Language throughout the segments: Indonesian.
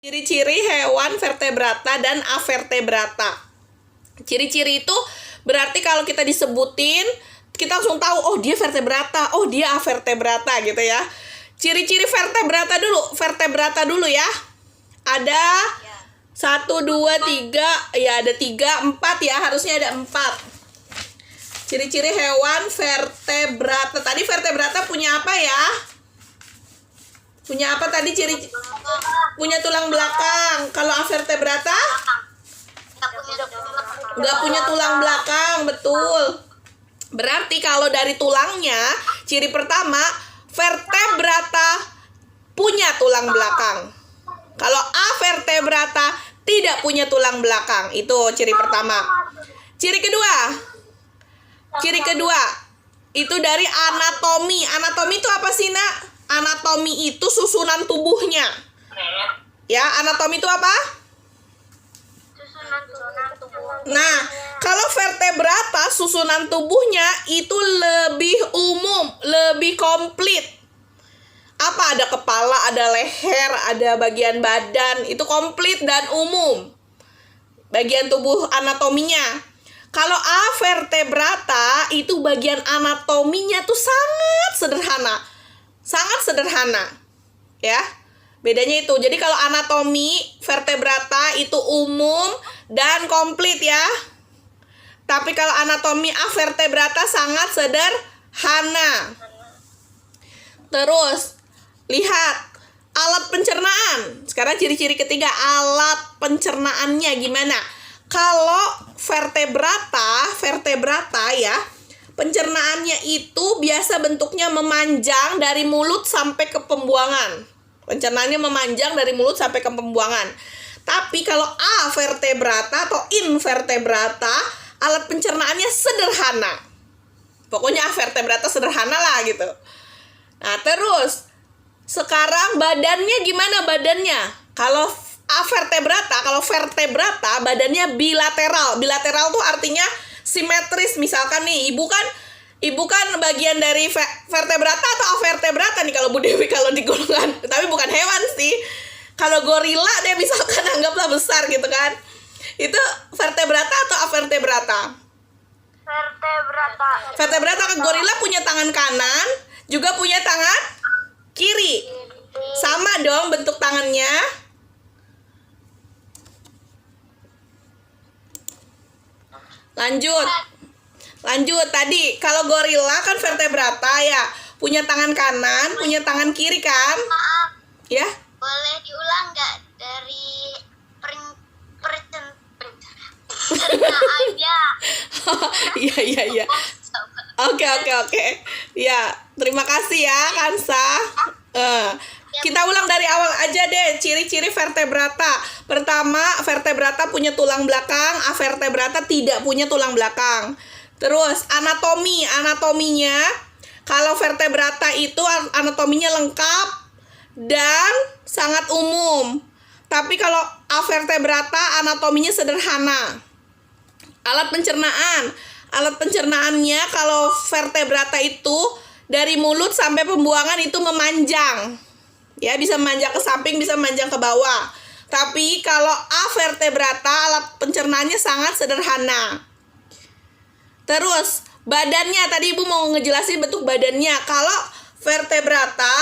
Ciri-ciri hewan vertebrata dan avertebrata. Ciri-ciri itu berarti kalau kita disebutin, kita langsung tahu, oh dia vertebrata, oh dia avertebrata gitu ya. Ciri-ciri vertebrata dulu ya. Ada 1, 2, 3, ya ada 3, 4 ya, harusnya ada 4. Ciri-ciri hewan vertebrata. Tadi vertebrata punya apa ya? Punya apa tadi ciri? Punya tulang belakang. Kalau avertebrata? Nggak punya tulang belakang, betul. Berarti kalau dari tulangnya, ciri pertama, vertebrata punya tulang belakang. Kalau avertebrata tidak punya tulang belakang. Itu ciri pertama. Ciri kedua. Ciri kedua, itu dari anatomi. Anatomi itu apa sih, Nak? Anatomi itu susunan tubuhnya. Ya, anatomi itu apa? Susunan tubuh. Nah, kalau vertebrata susunan tubuhnya itu lebih umum, lebih komplit. Apa? Ada kepala, ada leher, ada bagian badan, itu komplit dan umum. Bagian tubuh anatominya. Kalau avertebrata itu bagian anatominya tuh sangat sederhana. Sangat sederhana. Ya. Bedanya itu. Jadi kalau anatomi vertebrata itu umum dan komplit ya. Tapi kalau anatomi avertebrata sangat sederhana. Terus lihat alat pencernaan. Sekarang ciri-ciri ketiga, alat pencernaannya gimana? Kalau vertebrata ya, pencernaannya itu biasa bentuknya memanjang dari mulut sampai ke pembuangan. Pencernaannya memanjang dari mulut sampai ke pembuangan. Tapi kalau avertebrata atau invertebrata, alat pencernaannya sederhana. Pokoknya avertebrata sederhana lah gitu. Nah, terus sekarang badannya gimana badannya? Kalau vertebrata badannya bilateral. Bilateral tuh artinya simetris. Misalkan nih, ibu kan bagian dari vertebrata atau avertebrata nih kalau Bu Dewi kalau di golongan. Tapi bukan hewan sih. Kalau gorila deh misalkan anggaplah besar gitu kan. Itu vertebrata atau avertebrata? Vertebrata. Vertebrata ke gorila punya tangan kanan, juga punya tangan kiri. Sama dong bentuk tangannya. Lanjut tadi kalau gorila kan vertebrata ya, punya tangan kanan, punya tangan kiri kan? Maaf, Ya. boleh diulang nggak dari pencernaannya? Iya. Oke. Ya, terima kasih ya Kansa. Kita ulang dari awal aja deh, ciri-ciri vertebrata. Pertama, vertebrata punya tulang belakang, avertebrata tidak punya tulang belakang. Terus, anatominya, kalau vertebrata itu anatominya lengkap dan sangat umum. Tapi kalau avertebrata anatominya sederhana. Alat pencernaannya kalau vertebrata itu dari mulut sampai pembuangan itu memanjang. Ya, bisa memanjang ke samping, bisa memanjang ke bawah. Tapi kalau avertebrata alat pencernaannya sangat sederhana. Terus, badannya tadi Ibu mau ngejelasin bentuk badannya. Kalau vertebrata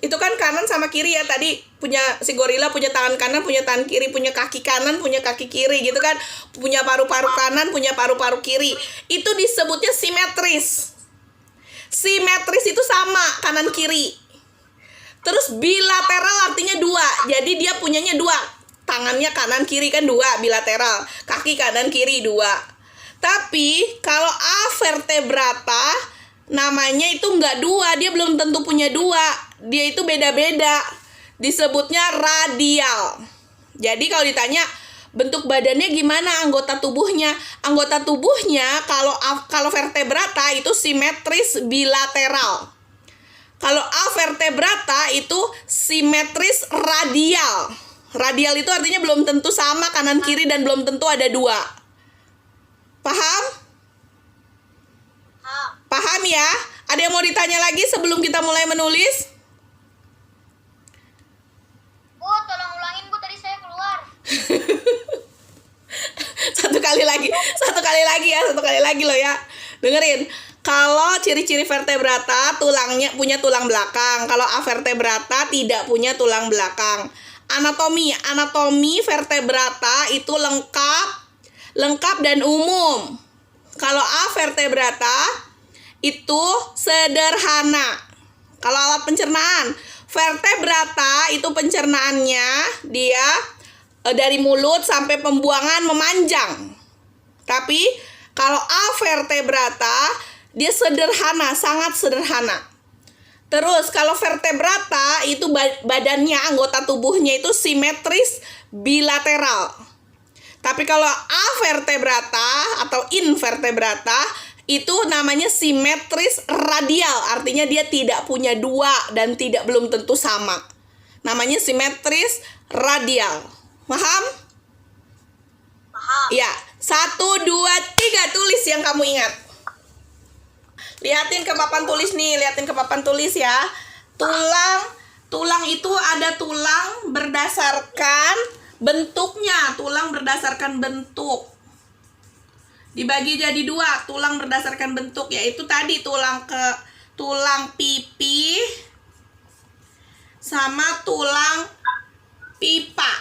itu kan kanan sama kiri ya, tadi punya si gorila punya tangan kanan, punya tangan kiri, punya kaki kanan, punya kaki kiri gitu kan. Punya paru-paru kanan, punya paru-paru kiri. Itu disebutnya simetris. Simetris itu sama kanan kiri. Terus bilateral artinya dua. Jadi dia punyanya dua. Tangannya kanan kiri kan dua, bilateral. Kaki kanan kiri dua. Tapi kalau avertebrata namanya itu nggak dua. Dia belum tentu punya dua. Dia itu beda-beda. Disebutnya radial. Jadi kalau ditanya bentuk badannya gimana, anggota tubuhnya kalau vertebrata itu simetris bilateral. Kalau avertebrata itu simetris radial. Radial itu artinya belum tentu sama kanan kiri dan belum tentu ada dua. Paham? Paham ya? Ada yang mau ditanya lagi sebelum kita mulai menulis? Bu, tolong ulangin Bu, tadi saya kali lagi ya, satu kali lagi loh ya. Dengerin. Kalau ciri-ciri vertebrata tulangnya punya tulang belakang. Kalau avertebrata tidak punya tulang belakang. Anatomi vertebrata itu lengkap dan umum. Kalau avertebrata itu sederhana. Kalau alat pencernaan, vertebrata itu pencernaannya dia dari mulut sampai pembuangan memanjang. Tapi kalau avertebrata dia sederhana, sangat sederhana. Terus kalau vertebrata itu badannya, anggota tubuhnya itu simetris bilateral. Tapi kalau avertebrata atau invertebrata itu namanya simetris radial, artinya dia tidak punya dua dan belum tentu sama. Namanya simetris radial. Paham? Paham. Ya, 1, 2, 3 tulis yang kamu ingat. Lihatin ke papan tulis nih, lihatin ke papan tulis ya. Tulang itu ada tulang berdasarkan bentuknya, tulang berdasarkan bentuk. Dibagi jadi dua, tulang berdasarkan bentuk, yaitu tadi tulang pipi sama tulang pipa.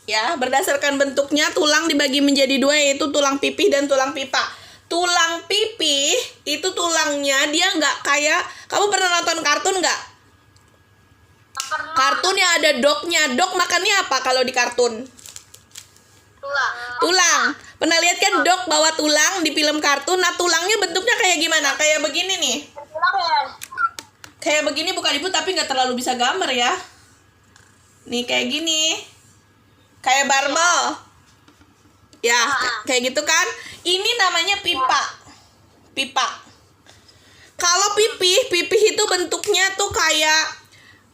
Ya, berdasarkan bentuknya tulang dibagi menjadi dua, yaitu tulang pipi dan tulang pipa. Tulang pipi itu tulangnya dia nggak kayak, kamu pernah nonton kartun nggak? Pernah. Kartun yang ada dognya. Dog makannya apa kalau di kartun? Tulang. Pernah lihat kan dog bawa tulang di film kartun? Nah, tulangnya bentuknya kayak gimana? Kayak begini nih. Kayak begini bukan ibu, tapi nggak terlalu bisa gambar ya. Nih kayak gini. Kayak barbel. Ya, kayak gitu kan? Ini namanya pipa. Pipa. Kalau pipih itu bentuknya tuh kayak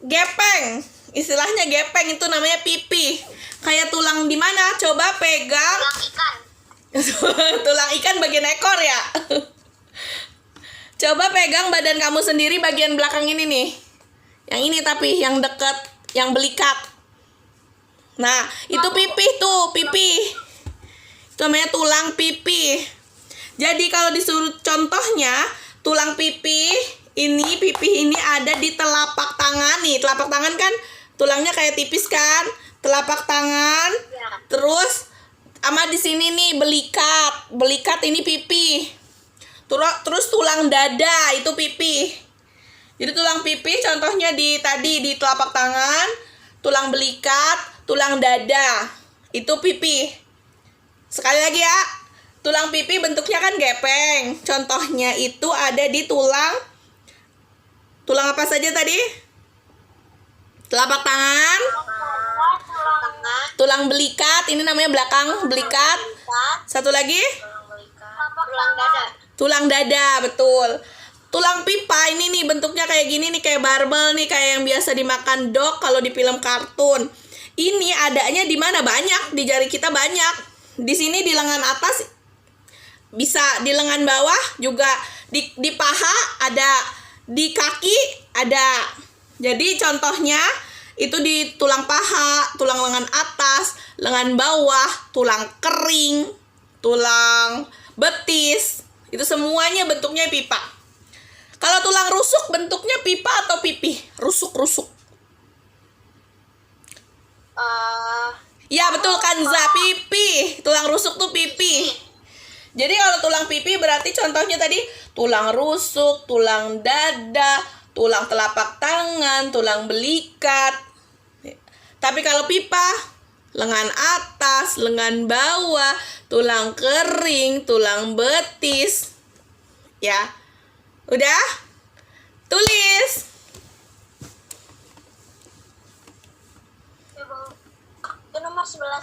gepeng. Istilahnya gepeng, itu namanya pipih. Kayak tulang di mana? Coba pegang. Tulang ikan. Tulang ikan bagian ekor ya. Coba pegang badan kamu sendiri bagian belakang ini nih. Yang ini tapi yang deket, yang belikat. Nah, itu pipih tuh, pipih. Itu namanya tulang pipi. Jadi kalau disuruh contohnya, tulang pipi ini ada di telapak tangan nih. Telapak tangan kan tulangnya kayak tipis kan? Telapak tangan. Ya. Terus sama di sini nih belikat. Belikat ini pipi. Terus tulang dada itu pipi. Jadi tulang pipi contohnya di telapak tangan, tulang belikat, tulang dada. Itu pipi. Sekali lagi ya, tulang pipi bentuknya kan gepeng. Contohnya itu ada di tulang apa saja tadi? Telapak tangan, tulang belikat, ini namanya belakang belikat. Satu lagi? Tulang dada, betul. Tulang pipa ini nih bentuknya kayak gini nih, kayak barbel nih, kayak yang biasa dimakan dog kalau di film kartun. Ini adanya di mana? Banyak, di jari kita banyak. Di sini di lengan atas bisa, di lengan bawah juga, di paha ada, di kaki ada. Jadi contohnya itu di tulang paha, tulang lengan atas, lengan bawah, tulang kering, tulang betis. Itu semuanya bentuknya pipa. Kalau tulang rusuk bentuknya pipa atau pipi? Rusuk. Ya betul Kanza, pipi. Tulang rusuk tuh pipi. Jadi kalau tulang pipi berarti contohnya tadi tulang rusuk, tulang dada, tulang telapak tangan, tulang belikat. Tapi kalau pipa, lengan atas, lengan bawah, tulang kering, tulang betis. Ya. Udah? Tulis. Itu nomor 11.